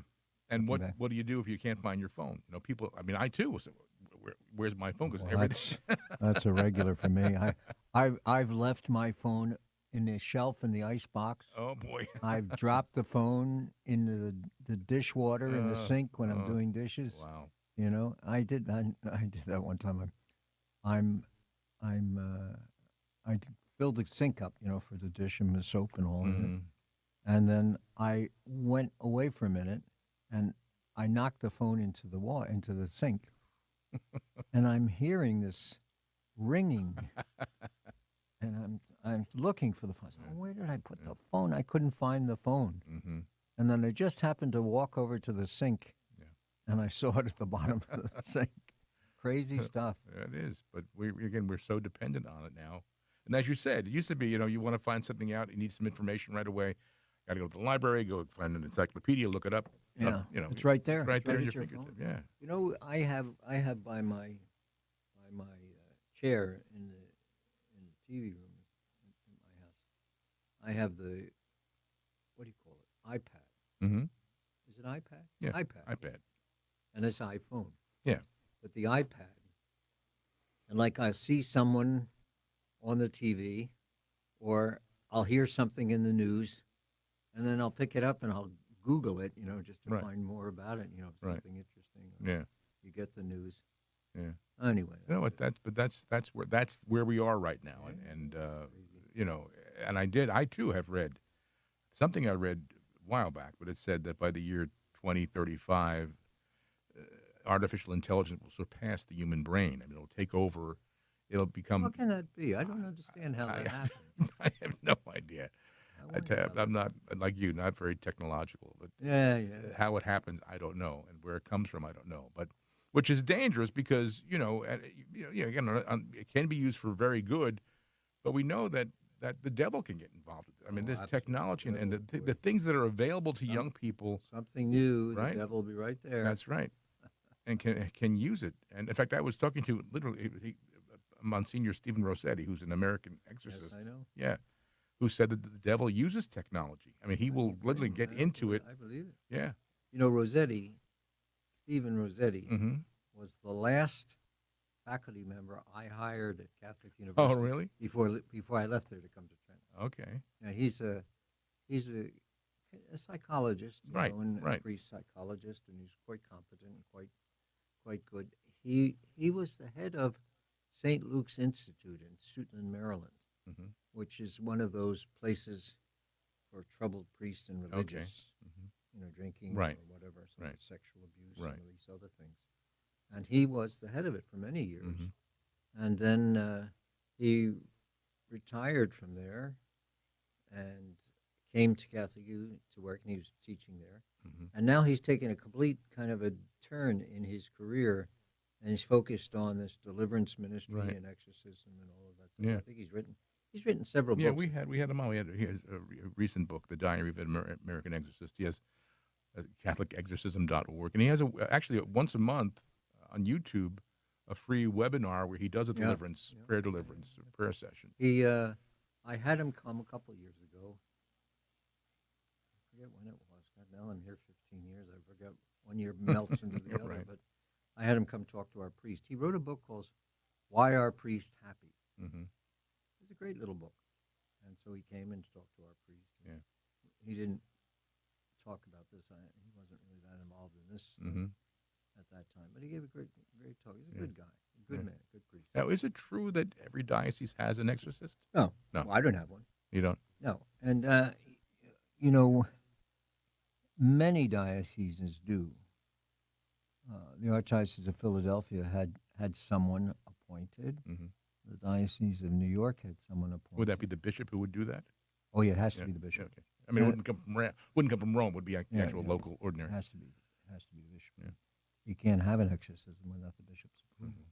And Looking back. what do you do if you can't find your phone? People. I mean, I too. Was, where's my phone? Because Well, that's a regular for me. I've left my phone in the shelf in the ice box. Oh boy. I've dropped the phone in the dishwater in the sink when I'm doing dishes. Wow. I did that one time. I filled the sink up, for the dish and the soap and all. Mhm. And then I went away for a minute, and I knocked the phone into the sink, and I'm hearing this ringing, and I'm looking for the phone. I said, where did I put the phone? I couldn't find the phone. Mm-hmm. And then I just happened to walk over to the sink, Yeah. and I saw it at the bottom of the sink. Crazy stuff. It is, but we're so dependent on it now. And as you said, it used to be, you want to find something out, you need some information right away. Got to go to the library, go find an encyclopedia, look it up. Yeah, it's right there. It's right there at at your phone. fingertip. Yeah. You know, I have by my chair in the TV room in my house. I have the, what do you call it? iPad. Mm-hmm. Is it iPad? Yeah. iPad. iPad. And it's iPhone. Yeah. But the iPad, and like I see someone on the TV, or I'll hear something in the news, and then I'll pick it up and I'll Google it, just to Right. find more about it, Right. something interesting. Yeah. You get the news. Yeah. Anyway. That's where we are right now, and and I too have read something I read a while back, but it said that by the year 2035, artificial intelligence will surpass the human brain. I mean, it'll take over. It'll become. How can that be? I don't understand how that happens. I have no idea. I wonder how I'm not like you, not very technological, but Yeah. how it happens, I don't know, and where it comes from, I don't know. But which is dangerous because again, it can be used for very good, but we know that the devil can get involved. I mean, this technology and the things that are available to young people. Something new, Right? the devil will be right there. That's right, and can use it. And in fact, I was talking to literally Monsignor Stephen Rossetti, who's an American exorcist. Yes, I know. Yeah, who said that the devil uses technology. I mean, he will literally get into it. I believe it. Yeah. Stephen Rossetti, Mm-hmm. was the last faculty member I hired at Catholic Oh, University. really? Before I left there to come to Trenton. Okay. Now he's a psychologist, Right, and right. a priest psychologist, and he's quite competent and quite good. He was the head of St. Luke's Institute in Suitland, Maryland, Mm-hmm. which is one of those places for troubled priests and religious, Mm-hmm. drinking Right. or whatever, some Right. sexual abuse, Right. some of these other things. And he was the head of it for many years. Mhm. And then he retired from there and came to Catholic U to work, and he was teaching there. Mm-hmm. And now he's taken a complete kind of a turn in his career, and he's focused on this deliverance ministry Right. and exorcism and all of that stuff. Yeah. I think he's written several Yeah, books. we had him on. He has a recent book, The Diary of an American Exorcist. He has CatholicExorcism.org, and he has actually once a month on YouTube a free webinar where he does a deliverance, prayer deliverance, prayer session. I had him come a couple of years ago. I forget when it was. God, now I'm here 15 years. I forget. 1 year melts into the other. Right. But I had him come talk to our priest. He wrote a book called Why Are Priests Happy? Mm-hmm. It's a great little book. And so he came and talked to our priest. Yeah. He didn't talk about this. He wasn't really that involved in this Mm-hmm. at that time. But he gave a great talk. He's a Yeah. good guy, a good Yeah. man, good priest. Now, is it true that every diocese has an exorcist? No. No. Well, I don't have one. You don't? No. And, many dioceses do. The Archdiocese of Philadelphia had someone appointed. Mm-hmm. The Diocese of New York had someone appointed. Would that be the bishop who would do that? Oh, yeah, it has to Yeah. be the bishop. Okay. I mean, it wouldn't come from Rome. Would be the Yeah, actual yeah. local ordinary. It has to be the bishop. Yeah. You can't have an exorcism without the bishop's approval.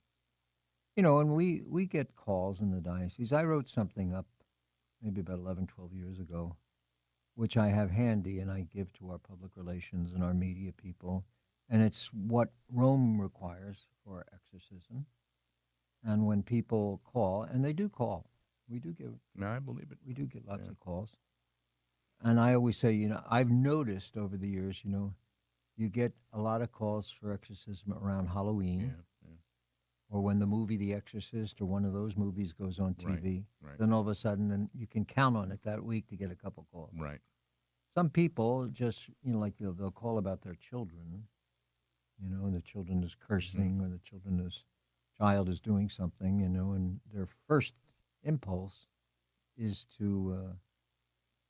Mhm. And we get calls in the diocese. I wrote something up maybe about 11, 12 years ago, which I have handy and I give to our public relations and our media people. And it's what Rome requires for exorcism. And when people call, and they do call, we do get No, I believe it. lots Yeah. of calls. And I always say, I've noticed over the years, you get a lot of calls for exorcism around Halloween, Yeah. or when the movie The Exorcist or one of those movies goes on TV. Right. Then all of a sudden, then you can count on it that week to get a couple calls. Right. Some people just, like they'll call about their children, and the children is cursing or the child is doing something, and their first impulse is to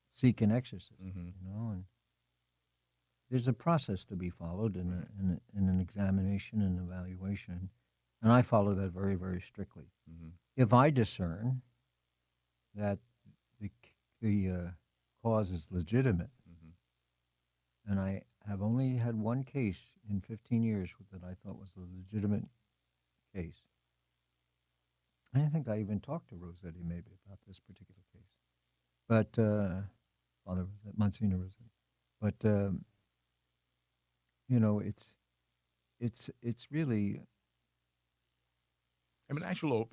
seek an exorcist, Mm-hmm. and there's a process to be followed in, in an examination and evaluation, and I follow that very, very strictly. Mm-hmm. If I discern that the cause is legitimate, Mm-hmm. and I have only had one case in 15 years that I thought was a legitimate case. I think I even talked to Rossetti maybe about this particular case, but Father Rossetti, Monsignor Rossetti. But it's really I mean, actual,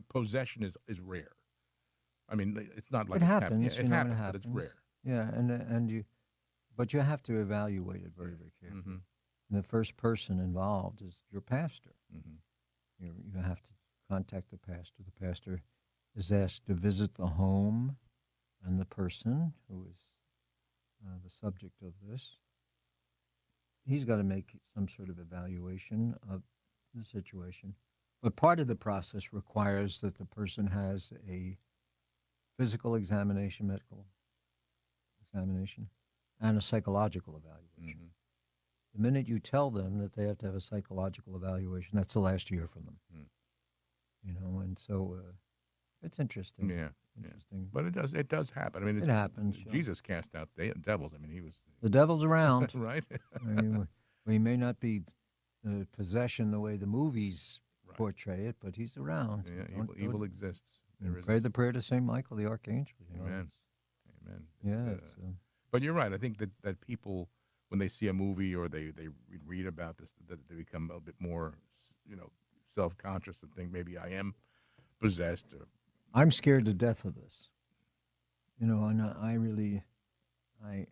possession is rare. I mean, it's not like it it's happens. Yeah, it It happens, but happens. it's rare. Yeah, but you have to evaluate it very, very carefully. Mm-hmm. And the first person involved is your pastor. Mm-hmm. You have to contact the pastor. The pastor is asked to visit the home, and the person who is the subject of this, he's got to make some sort of evaluation of the situation. But part of the process requires that the person has a physical examination, medical examination, and a psychological evaluation. Mm-hmm. The minute you tell them that they have to have a psychological evaluation, that's the last year from them. And so it's interesting. Yeah, interesting. But it does happen. I mean, It happens. Sure. Jesus cast out devils. I mean, he was The devil's around. right. I mean, we may not be possession the way the movies Right. portray it, but he's around. Yeah, evil exists. There is pray the prayer to Saint Michael the Archangel. Amen. Amen. Yeah. But you're right. I think that people, when they see a movie or they read about this, that they become a bit more, self-conscious and think maybe I am possessed. I'm scared to death of this. And I really, I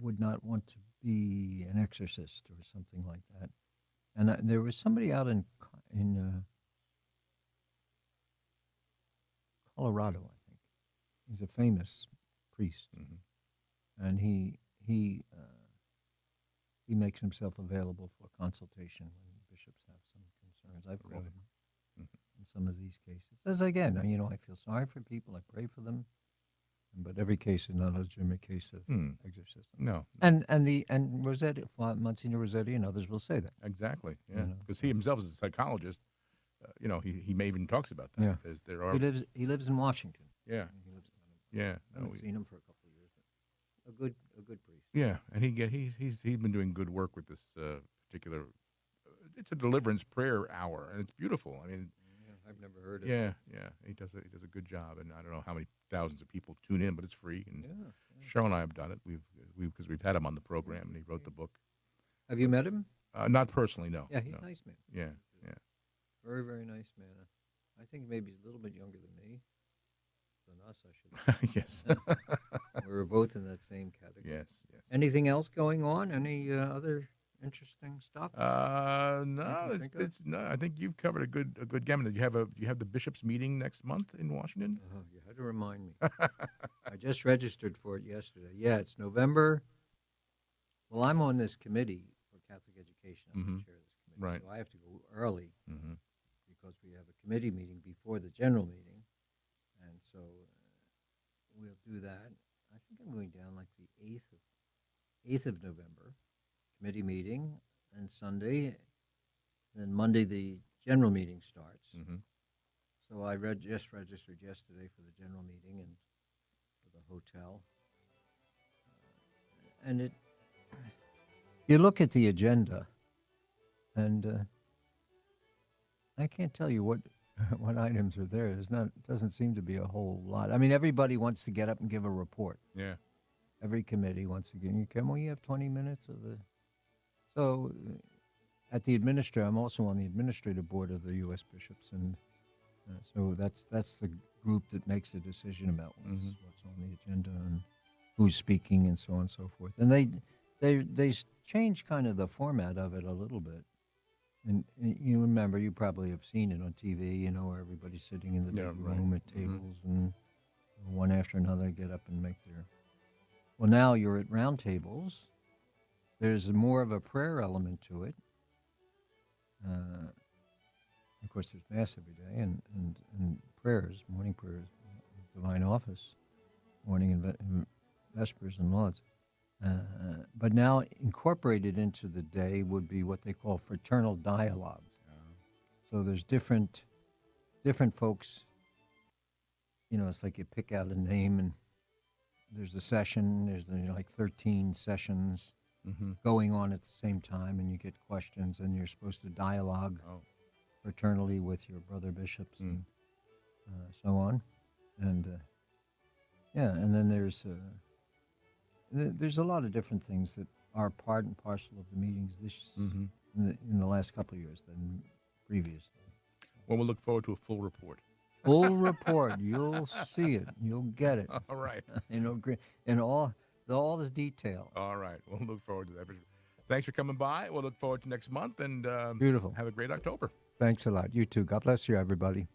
would not want to be an exorcist or something like that. And there was somebody out in Colorado, I think. He's a famous priest, and he makes himself available for consultation when bishops have some concerns. I've called him in some of these cases. As again, I feel sorry for people. I pray for them, but every case is not a legitimate case of exorcism. No. And Rossetti, Monsignor Rossetti, and others will say that. Exactly. Yeah. Because he himself is a psychologist. He may even talks about that. Yeah. There are. He lives in Washington. Yeah. He lives Yeah. I haven't seen him for a couple of years, but a good priest. Yeah, and he's been doing good work with this particular. It's a deliverance prayer hour, and it's beautiful. I mean, I've never heard of it. yeah, he does a good job, and I don't know how many thousands of people tune in, but it's free. And Cheryl and I have done it. Because we've had him on the program, and he wrote the book. Have you met him? Not personally, no. Yeah, he's no. a nice man. Yeah. Very, very nice man. I think maybe he's a little bit younger than me. Than us, I should say. Yes. We were both in that same category. Yes. Anything else going on? Any other interesting stuff? No, no. I think you've covered a good gamut. Do you have the bishops' meeting next month in Washington? Oh, you had to remind me. I just registered for it yesterday. Yeah, it's November. Well, I'm on this committee for Catholic education. I'm the chair of this committee, Right. so I have to go early because we have a committee meeting before the general meeting, and so we'll do that. I think I'm going down like the 8th of November, committee meeting, and Sunday. Then Monday the general meeting starts. So I just registered yesterday for the general meeting and for the hotel. And you look at the agenda, and I can't tell you what items are there. Doesn't seem to be a whole lot. I mean, everybody wants to get up and give a report. Yeah. Every committee wants to give. You have 20 minutes of the. So, at the I'm also on the administrative board of the U.S. bishops, and so that's the group that makes the decision about what's on the agenda and who's speaking and so on and so forth. And they change kind of the format of it a little bit. And you remember, you probably have seen it on TV, where everybody's sitting in the big room at tables and one after another get up and make their. Well, now you're at round tables. There's more of a prayer element to it. Of course, there's Mass every day and prayers, morning prayers, Divine Office, morning and Vespers and Lauds. But now incorporated into the day would be what they call fraternal dialogues. So there's different folks. It's like you pick out a name and there's a session. There's like 13 sessions, going on at the same time, and you get questions, and you're supposed to dialogue Oh. fraternally with your brother bishops and so on. And yeah, and then there's a lot of different things that are part and parcel of the meetings in the last couple of years than previously. Well, we'll look forward to a full report. Full report, you'll see it, you'll get it, All right. in all the detail. All right. We'll look forward to that. Bishop. Thanks for coming by. We'll look forward to next month, and Beautiful. have a great October. Thanks a lot. You too. God bless you, everybody.